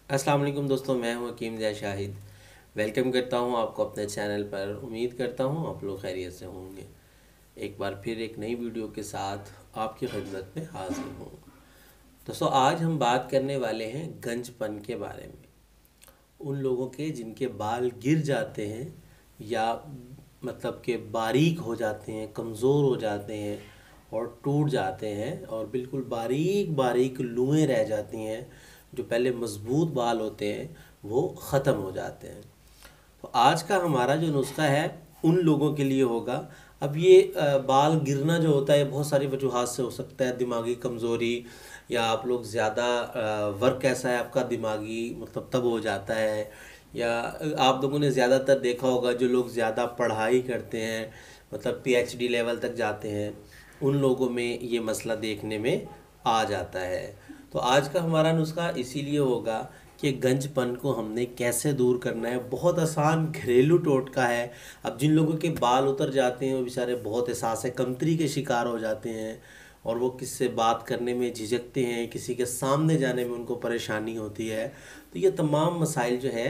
अस्सलाम वालेकुम दोस्तों, मैं हूं हकीम ज़ैद शाहिद। वेलकम करता हूं आपको अपने चैनल पर। उम्मीद करता हूं आप लोग खैरियत से होंगे। एक बार फिर एक नई वीडियो के साथ आपकी खिदमत में हाजिर हूं। दोस्तों, आज हम बात करने वाले हैं गंजपन के बारे में। उन लोगों के जिनके बाल गिर जाते हैं या मतलब कि बारीक हो जाते हैं, कमज़ोर हो जाते हैं और टूट जाते हैं और बिल्कुल बारीक बारीक लुएं रह जाती हैं। जो पहले मज़बूत बाल होते हैं वो ख़त्म हो जाते हैं। तो आज का हमारा जो नुस्खा है उन लोगों के लिए होगा। अब ये बाल गिरना जो होता है बहुत सारी वजूहात से हो सकता है। दिमागी कमज़ोरी, या आप लोग ज़्यादा वर्क ऐसा है आपका दिमागी मतलब तब हो जाता है, या आप लोगों ने ज़्यादातर देखा होगा जो लोग ज़्यादा पढ़ाई करते हैं मतलब पीएचडी लेवल तक जाते हैं, उन लोगों में ये मसला देखने में आ जाता है। तो आज का हमारा नुस्खा इसीलिए होगा कि गंजपन को हमने कैसे दूर करना है। बहुत आसान घरेलू टोटका है। अब जिन लोगों के बाल उतर जाते हैं वो बेचारे बहुत एहसास कमतरी के शिकार हो जाते हैं और वो किससे बात करने में झिझकते हैं, किसी के सामने जाने में उनको परेशानी होती है। तो ये तमाम मसाइल जो है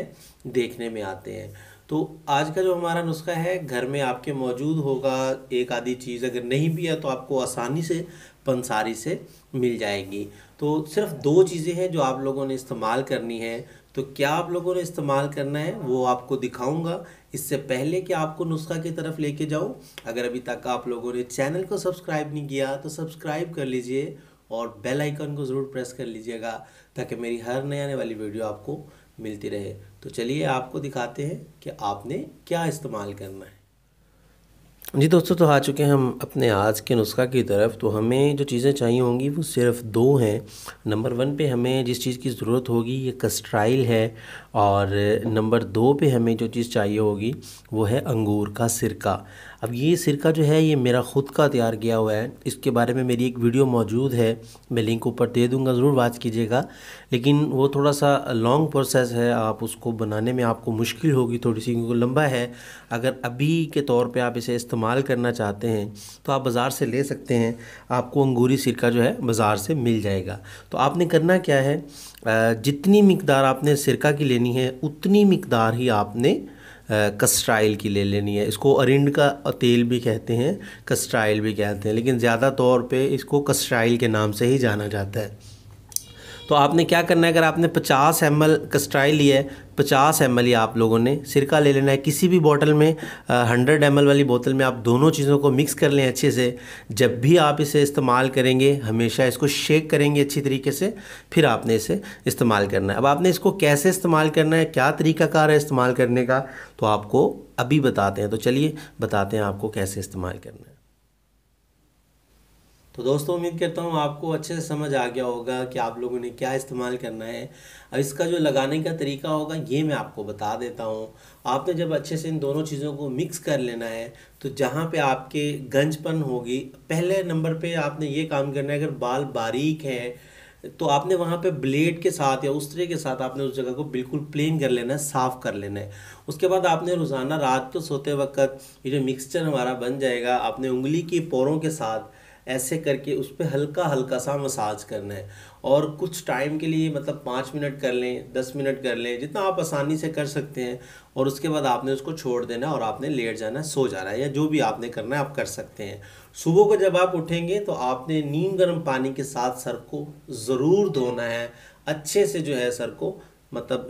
देखने में आते हैं। तो आज का जो हमारा नुस्खा है घर में आपके मौजूद होगा। एक आधी चीज़ अगर नहीं भी है तो आपको आसानी से पंसारी से मिल जाएगी। तो सिर्फ दो चीज़ें हैं जो आप लोगों ने इस्तेमाल करनी है। तो क्या आप लोगों ने इस्तेमाल करना है वो आपको दिखाऊंगा। इससे पहले कि आपको नुस्खा की तरफ लेके जाऊं, अगर अभी तक आप लोगों ने चैनल को सब्सक्राइब नहीं किया तो सब्सक्राइब कर लीजिए और बेल आइकन को ज़रूर प्रेस कर लीजिएगा ताकि मेरी हर नई आने वाली वीडियो आपको मिलती रहे। तो चलिए आपको दिखाते हैं कि आपने क्या इस्तेमाल करना है। जी दोस्तों, तो आ चुके हैं हम अपने आज के नुस्खा की तरफ। तो हमें जो चीज़ें चाहिए होंगी वो सिर्फ दो हैं। नंबर 1 पे हमें जिस चीज़ की ज़रूरत होगी ये कस्ट्राइल है, और नंबर 2 पे हमें जो चीज़ चाहिए होगी वो है अंगूर का सिरका। अब ये सिरका जो है ये मेरा ख़ुद का तैयार किया हुआ है। इसके बारे में मेरी एक वीडियो मौजूद है, मैं लिंक ऊपर दे दूँगा, ज़रूर वॉच कीजिएगा। लेकिन वो थोड़ा सा लॉन्ग प्रोसेस है, आप उसको बनाने में आपको मुश्किल होगी थोड़ी सी क्योंकि लंबा है। अगर अभी के तौर पे आप इसे इस्तेमाल करना चाहते हैं तो आप बाज़ार से ले सकते हैं। आपको अंगूरी सिरका जो है बाज़ार से मिल जाएगा। तो आपने करना क्या है, जितनी मिकदार आपने सिरका की लेनी है उतनी मिकदार ही आपने कस्ट्राइल की ले लेनी है। इसको अरिंड का तेल भी कहते हैं, कस्ट्राइल भी कहते हैं, लेकिन ज़्यादा तौर पे इसको कस्ट्राइल के नाम से ही जाना जाता है। तो आपने क्या करना है, अगर आपने 50 ml कस्ट्राइल लिया है, 50 ml ही आप लोगों ने सिरका ले लेना है। किसी भी बोतल में 100 ml वाली बोतल में आप दोनों चीज़ों को मिक्स कर लें अच्छे से। जब भी आप इसे इस्तेमाल करेंगे हमेशा इसको शेक करेंगे अच्छी तरीके से, फिर आपने इसे इस्तेमाल करना है। अब आपने इसको कैसे इस्तेमाल करना है, क्या तरीक़ाकार है इस्तेमाल करने का, तो आपको अभी बताते हैं। तो चलिए बताते हैं आपको कैसे इस्तेमाल करना है। तो दोस्तों, उम्मीद करता हूँ आपको अच्छे से समझ आ गया होगा कि आप लोगों ने क्या इस्तेमाल करना है। अब इसका जो लगाने का तरीका होगा ये मैं आपको बता देता हूँ। आपने जब अच्छे से इन दोनों चीज़ों को मिक्स कर लेना है तो जहाँ पे आपके गंजपन होगी, पहले नंबर पे आपने ये काम करना है। अगर बाल बारीक हैं तो आपने वहाँ पे ब्लेड के साथ या उस तरह के साथ आपने उस जगह को बिल्कुल प्लेन कर लेना है, साफ़ कर लेना है। उसके बाद आपने रोज़ाना रात को सोते वक्त ये जो मिक्सचर हमारा बन जाएगा, आपने उंगली की पोरों के साथ ऐसे करके उस पर हल्का हल्का सा मसाज करना है। और कुछ टाइम के लिए मतलब 5 मिनट कर लें, 10 मिनट कर लें, जितना आप आसानी से कर सकते हैं। और उसके बाद आपने उसको छोड़ देना और आपने लेट जाना है, सो जाना है, या जो भी आपने करना है आप कर सकते हैं। सुबह को जब आप उठेंगे तो आपने नीम गर्म पानी के साथ सर को ज़रूर धोना है। अच्छे से जो है सर को मतलब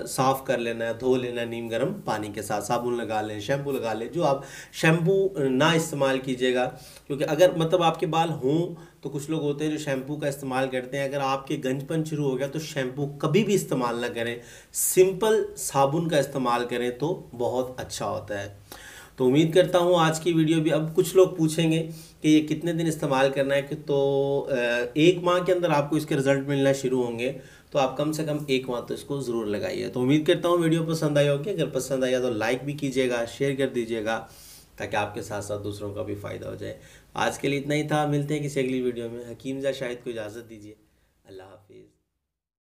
साफ़ कर लेना है, धो लेना है नीम गर्म पानी के साथ। साबुन लगा लें, शैम्पू लगा लें। जो आप शैम्पू ना इस्तेमाल कीजिएगा, क्योंकि अगर मतलब आपके बाल हों तो कुछ लोग होते हैं जो शैम्पू का इस्तेमाल करते हैं। अगर आपके गंजपन शुरू हो गया तो शैम्पू कभी भी इस्तेमाल ना करें, सिंपल साबुन का इस्तेमाल करें तो बहुत अच्छा होता है। तो उम्मीद करता हूँ आज की वीडियो भी, अब कुछ लोग पूछेंगे कि ये कितने दिन इस्तेमाल करना है, कि तो 1 माह के अंदर आपको इसके रिज़ल्ट मिलना शुरू होंगे। तो आप कम से कम 1 माह तो इसको ज़रूर लगाइए। तो उम्मीद करता हूँ वीडियो पसंद आई होगी। अगर पसंद आया तो लाइक भी कीजिएगा, शेयर कर दीजिएगा ताकि आपके साथ साथ दूसरों का भी फ़ायदा हो जाए। आज के लिए इतना ही था, मिलते हैं किसी अगली वीडियो में। हकीम ज़ैद शाहिद को इजाज़त दीजिए। अल्लाह हाफिज़।